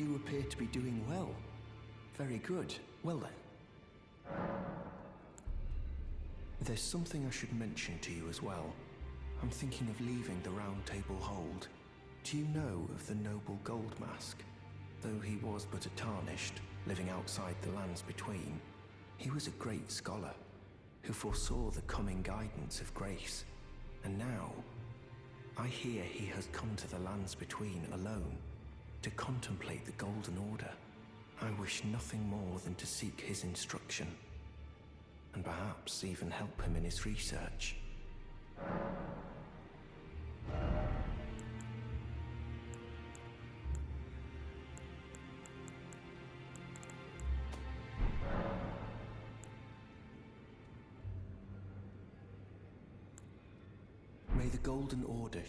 You appear to be doing well. Very good. Well then. There's something I should mention to you as well. I'm thinking of leaving the Roundtable hold. Do you know of the noble Goldmask? Though he was but a tarnished, living outside the lands between, he was a great scholar, who foresaw the coming guidance of grace. And now, I hear he has come to the lands between alone, to contemplate the Golden Order. I wish nothing more than to seek his instruction, and perhaps even help him in his research. May the Golden Order...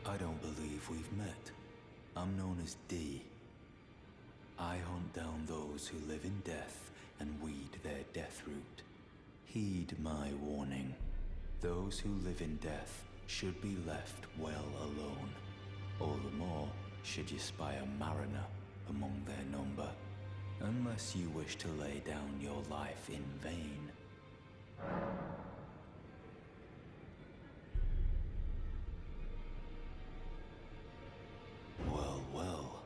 I don't believe we've met. I'm known as D. I hunt down those who live in death and weed their death root. Heed my warning. Those who live in death should be left well alone. All the more should you spy a mariner among their number. Unless you wish to lay down your life in vain. Well, well.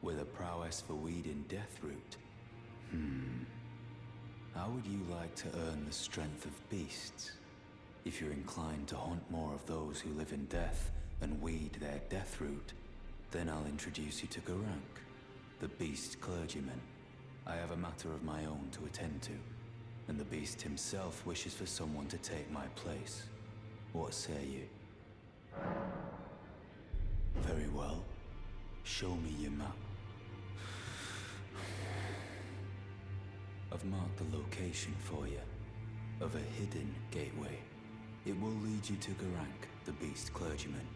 With a prowess for weeding deathroot. How would you like to earn the strength of beasts? If you're inclined to hunt more of those who live in death and weed their deathroot, then I'll introduce you to Gurranq, the beast clergyman. I have a matter of my own to attend to, and the beast himself wishes for someone to take my place. What say you? Very well. Show me your map. I've marked the location for you, of a hidden gateway. It will lead you to Gurranq, the beast clergyman.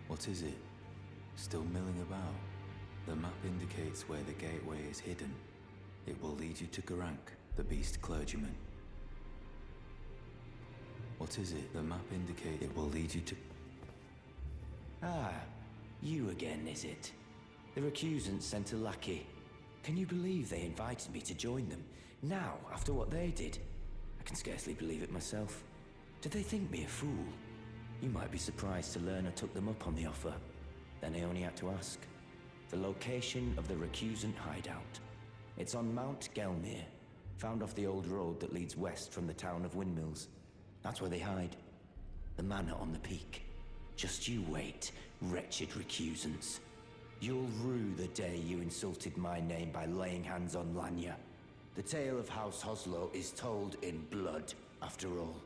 What is it? Still milling about? The map indicates where the gateway is hidden. It will lead you to Gurranq, the beast clergyman. What is it? The map indicates it will lead you to... Ah, you again, is it? The Recusant sent a lackey. Can you believe they invited me to join them? Now, after what they did? I can scarcely believe it myself. Did they think me a fool? You might be surprised to learn I took them up on the offer. Then I only had to ask. The location of the Recusant hideout. It's on Mount Gelmir, found off the old road that leads west from the town of Windmills. That's where they hide. The manor on the peak. Just you wait, wretched Recusants. You'll rue the day you insulted my name by laying hands on Lanya. The tale of House Hoslow is told in blood, after all.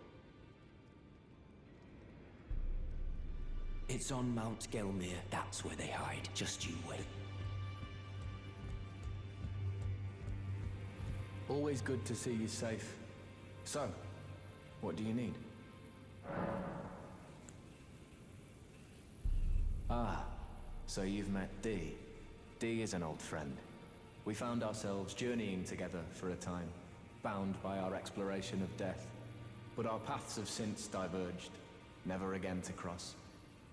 It's on Mount Gelmir, that's where they hide. Just you wait. Always good to see you safe. So, what do you need? Ah, so you've met D. D is an old friend. We found ourselves journeying together for a time, bound by our exploration of death. But our paths have since diverged, never again to cross.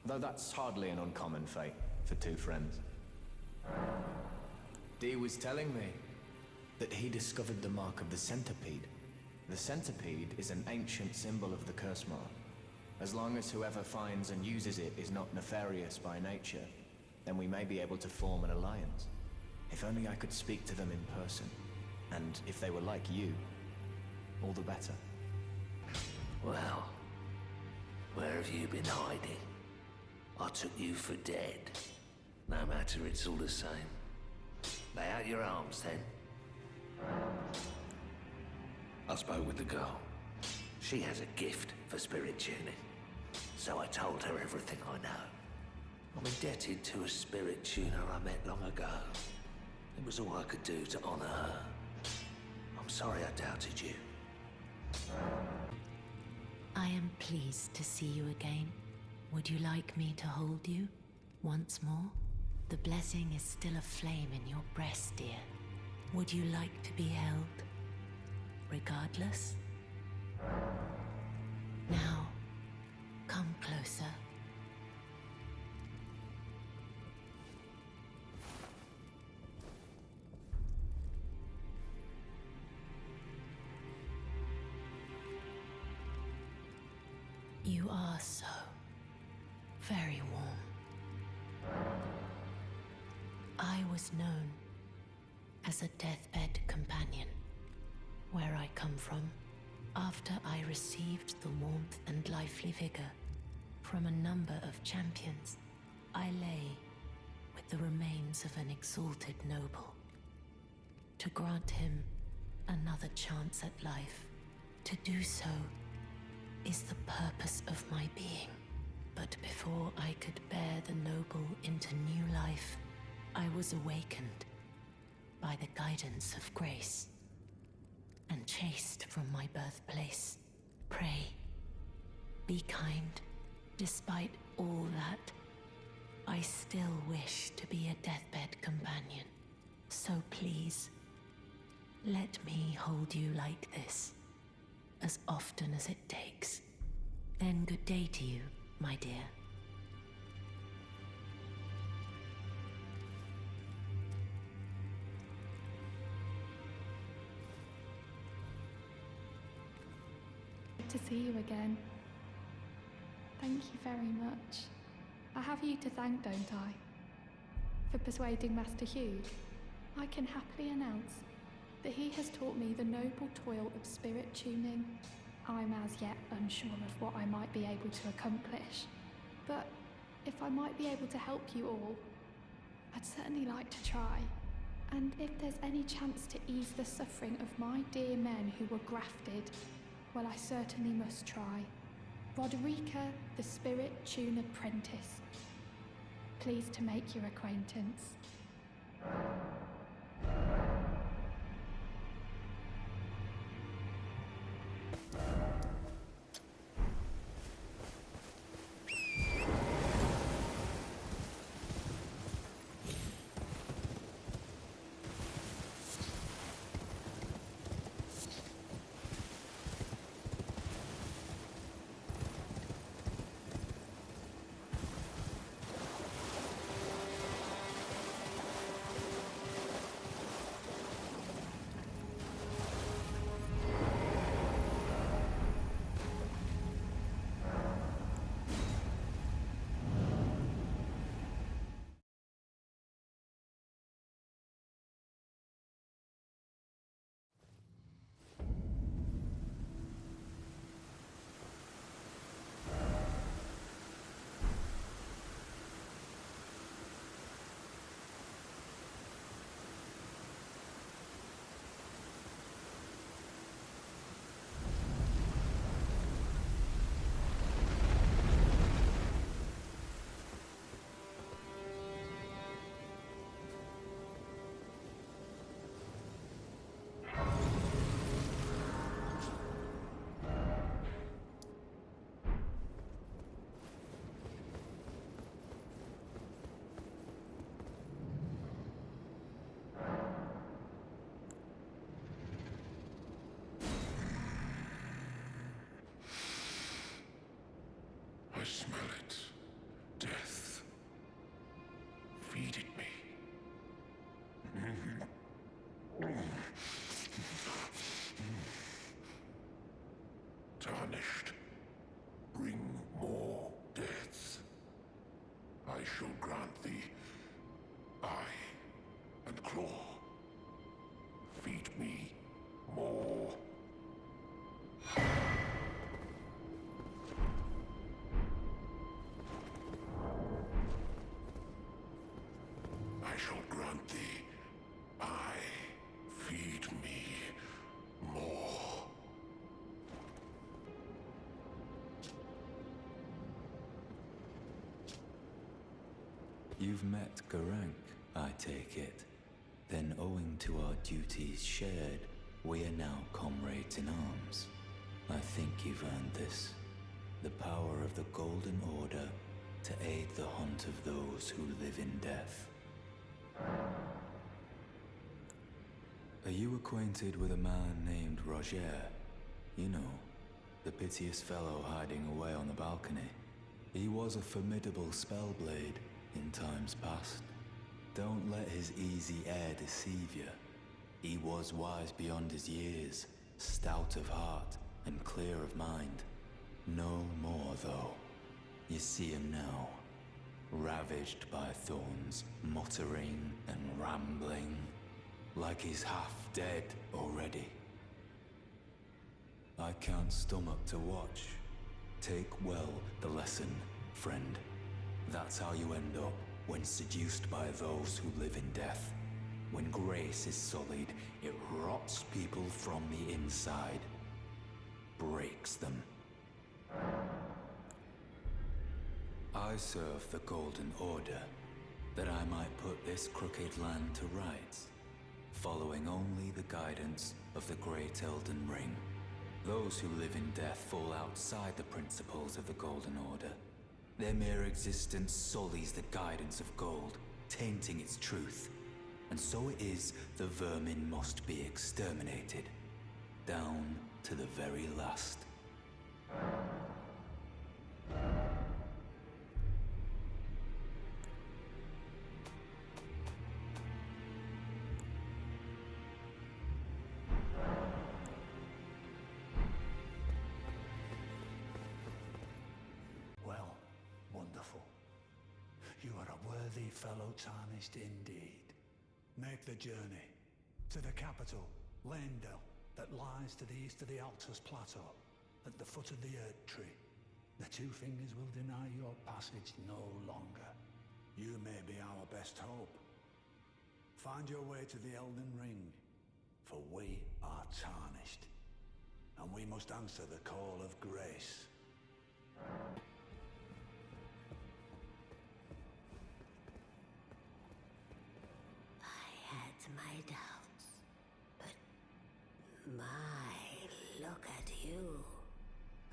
Though that's hardly an uncommon fate for two friends. D was telling me that he discovered the mark of the centipede. The centipede is an ancient symbol of the curse mark. As long as whoever finds and uses it is not nefarious by nature, then we may be able to form an alliance. If only I could speak to them in person. And if they were like you, all the better. Well, where have you been hiding? I took you for dead. No matter, it's all the same. Lay out your arms, then. I spoke with the girl. She has a gift for spirit tuning. So I told her everything I know. I'm indebted to a spirit tuner I met long ago. It was all I could do to honor her. I'm sorry I doubted you. I am pleased to see you again. Would you like me to hold you once more? The blessing is still aflame in your breast, dear. Would you like to be held? Regardless? Now, come closer. You are so very warm. I was known as a deathbed companion. Where I come from, after I received the warmth and lively vigor from a number of champions, I lay with the remains of an exalted noble. To grant him another chance at life, to do so is the purpose of my being. But before I could bear the noble into new life, I was awakened by the guidance of grace and chased from my birthplace. Pray, be kind. Despite all that, I still wish to be a deathbed companion. So please, let me hold you like this, as often as it takes. Then good day to you, my dear. To see you again. Thank you very much. I have you to thank, don't I? For persuading Master Hewg. I can happily announce that he has taught me the noble toil of spirit tuning. I'm as yet unsure of what I might be able to accomplish, but if I might be able to help you all, I'd certainly like to try. And if there's any chance to ease the suffering of my dear men who were grafted, well, I certainly must try. Rodreika, the Spirit Tune Apprentice. Pleased to make your acquaintance. I smell it. Death. Feed it me. Tarnished. Bring more deaths. I shall grant thee eye and claw. Feed me more. I shall grant thee eye. Feed me more. You've met Gurranq, I take it. Then owing to our duties shared, we are now comrades in arms. I think you've earned this. The power of the Golden Order to aid the hunt of those who live in death. Are you acquainted with a man named Rogier? You know, the piteous fellow hiding away on the balcony. He was a formidable spellblade in times past. Don't let his easy air deceive you. He was wise beyond his years, stout of heart, and clear of mind. No more, though. You see him now, ravaged by thorns, muttering and rambling, like he's half dead already. I can't stomach to watch. Take well the lesson, friend. That's how you end up when seduced by those who live in death. When grace is sullied, it rots people from the inside. Breaks them. I serve the Golden Order, that I might put this crooked land to rights, following only the guidance of the Great Elden Ring. Those who live in death fall outside the principles of the Golden Order. Their mere existence sullies the guidance of gold, tainting its truth. And so it is the vermin must be exterminated, down to the very last. Well, wonderful. You are a worthy fellow tarnished indeed. Make the journey to the capital, Leyndell, that lies to the east of the Altus Plateau, at the foot of the Erd Tree. The Two Fingers will deny your passage no longer. You may be our best hope. Find your way to the Elden Ring, for we are tarnished, and we must answer the call of grace. My doubts, but my, look at you.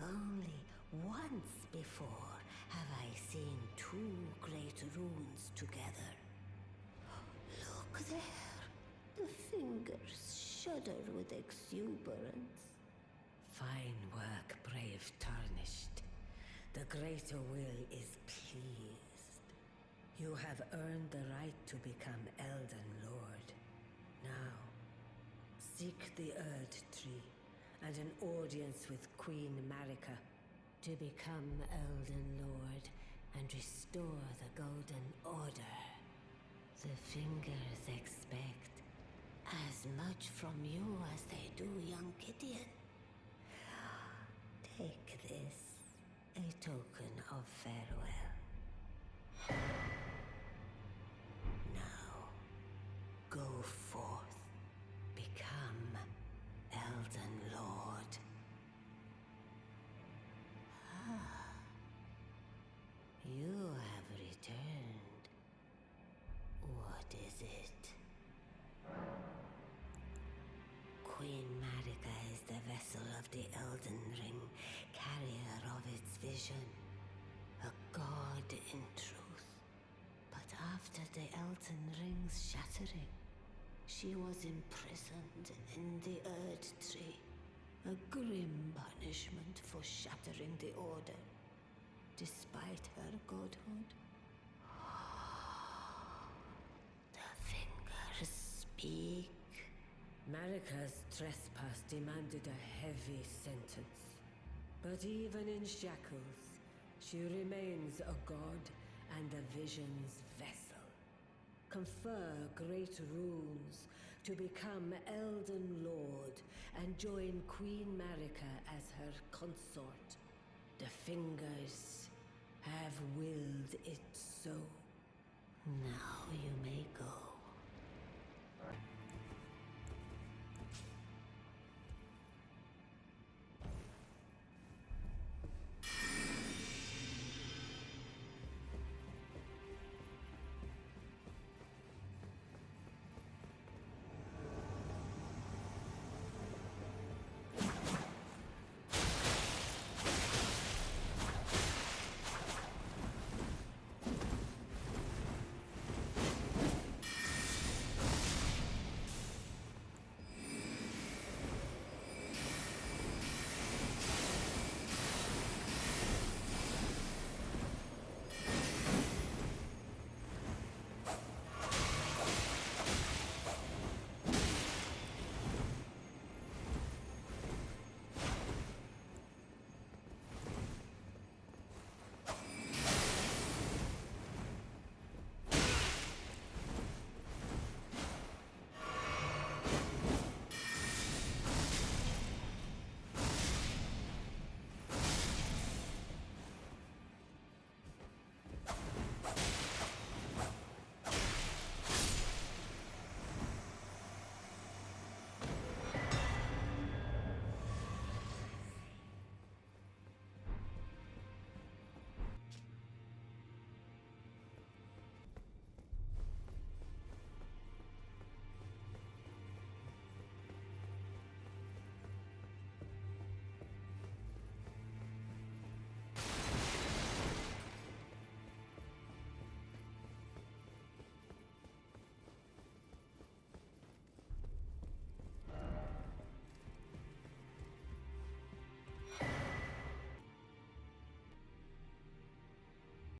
Only once before have I seen two great runes together. Look there. The fingers shudder with exuberance. Fine work, brave Tarnished. The greater will is pleased. You have earned the right to become Elden Lord. Now, seek the Erd Tree and an audience with Queen Marika to become Elden Lord and restore the Golden Order. The Fingers expect as much from you as they do young Gideon. Take this, a token of farewell. Now, go forth, become Elden Lord. You have returned. What is it? Queen Marika is the vessel of the Elden Ring, carrier of its vision. A god in truth. But after the Elden Ring's shattering, she was imprisoned in the Erd Tree. A grim punishment for shattering the Order, despite her godhood. The Fingers speak. Marika's trespass demanded a heavy sentence. But even in shackles, she remains a god and the Vision's vessel. Confer great runes to become Elden Lord and join Queen Marika as her consort. The Fingers have willed it so. Now you may go.